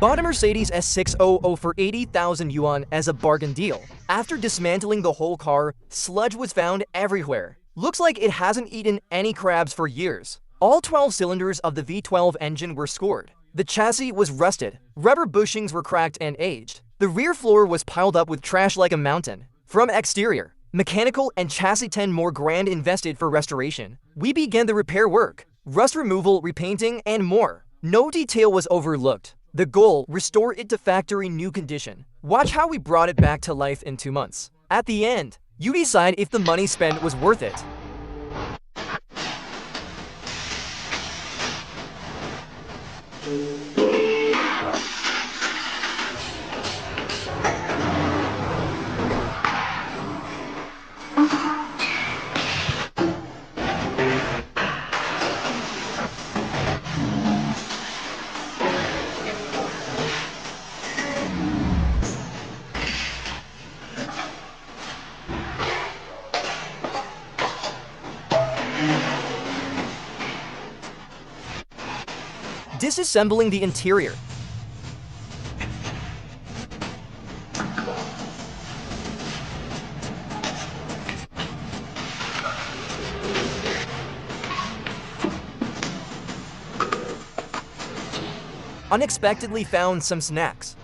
Bought a Mercedes S600 for 80,000 yuan as a bargain deal. After dismantling the whole car, sludge was found everywhere. Looks like it hasn't eaten any crabs for years. All 12 cylinders of the V12 engine were scored. The chassis was rusted. Rubber bushings were cracked and aged. The rear floor was piled up with trash like a mountain. From exterior, mechanical and chassis 10 more grand invested for restoration. We began the repair work, rust removal, repainting, and more. No detail was overlooked. The goal, restore it to factory new condition. Watch how we brought it back to life in 2 months. At the end, you decide if the money spent was worth it. Disassembling the interior. Unexpectedly found some snacks.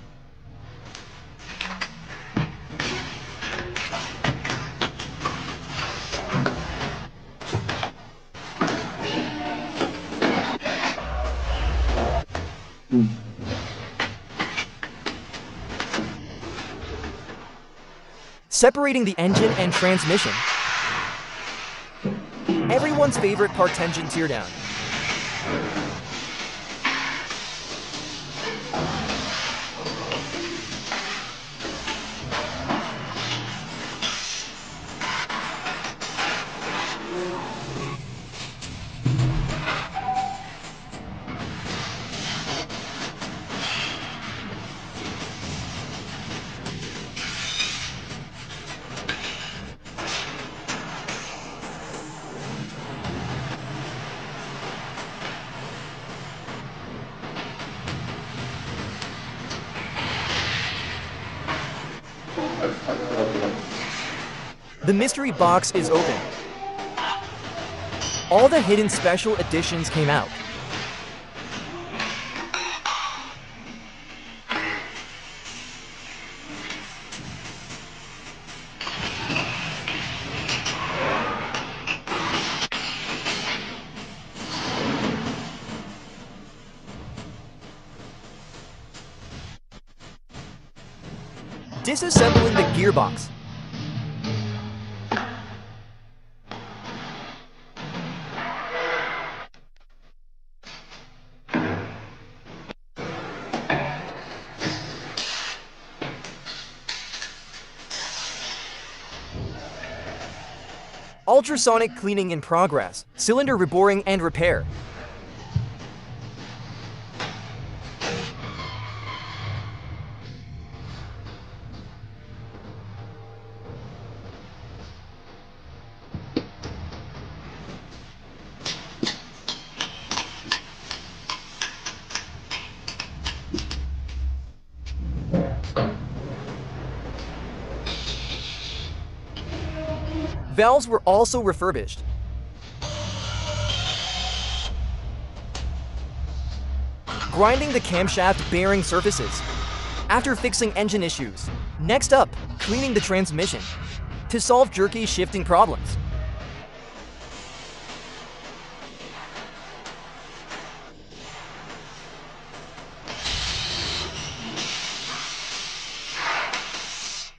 Separating the engine and transmission. Everyone's favorite part, engine teardown. The mystery box is open. All the hidden special editions came out. Disassembling the gearbox. Ultrasonic cleaning in progress. Cylinder reboring and repair. Valves were also refurbished. Grinding the camshaft bearing surfaces. After fixing engine issues. Next up, cleaning the transmission to solve jerky shifting problems.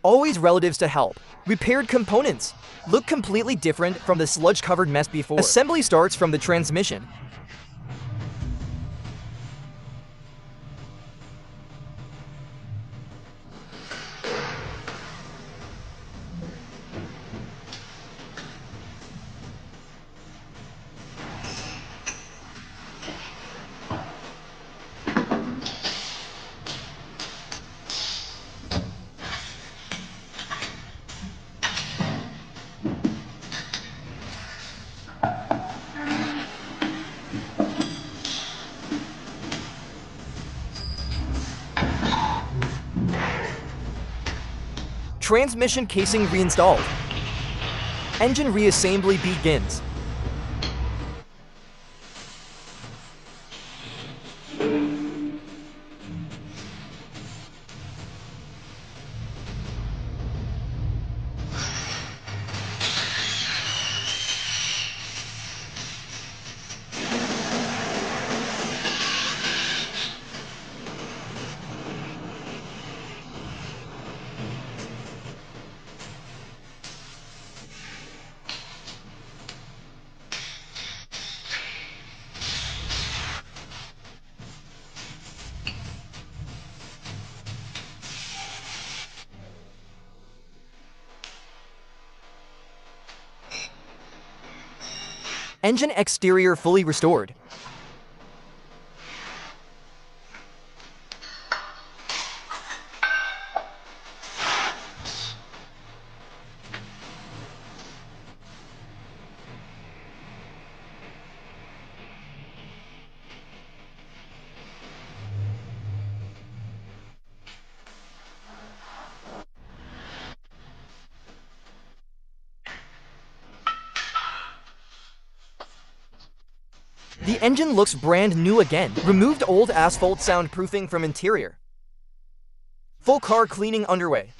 Always relatives to help. Repaired components. Look completely different from the sludge-covered mess before. Assembly starts from the transmission. Transmission casing reinstalled. Engine reassembly begins. Engine exterior fully restored. The engine looks brand new again. Removed old asphalt soundproofing from interior. Full car cleaning underway.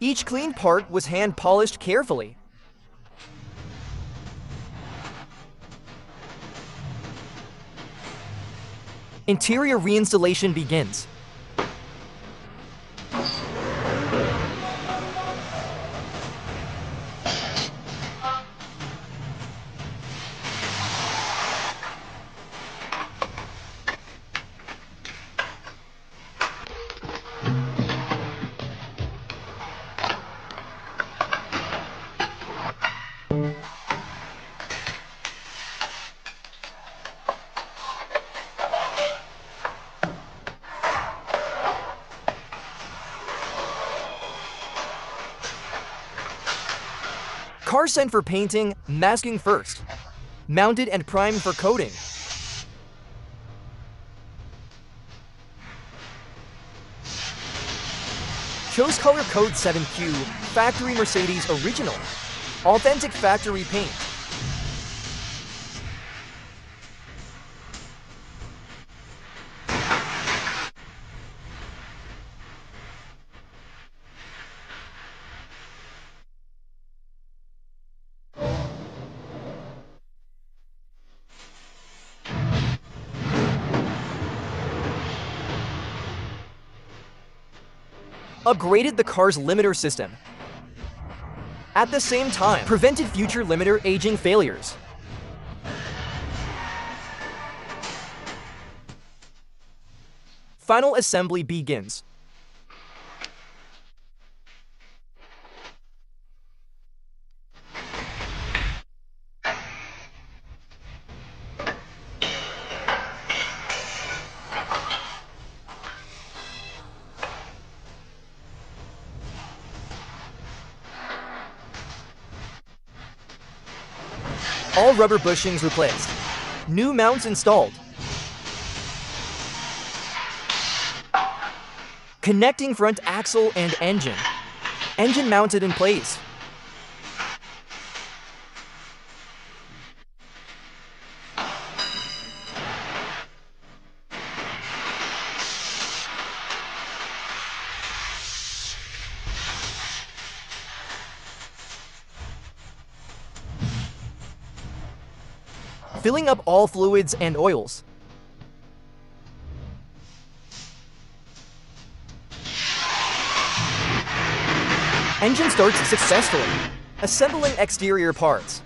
Each cleaned part was hand polished carefully. Interior reinstallation begins. Car sent for painting, masking first. Mounted and primed for coating. Chose color code 7Q, factory Mercedes original. Authentic factory paint. Upgraded the car's limiter system. At the same time, prevented future limiter aging failures. Final assembly begins. All rubber bushings replaced. New mounts installed. Connecting front axle and engine. Engine mounted in place. Filling up all fluids and oils. Engine starts successfully. Assembling exterior parts.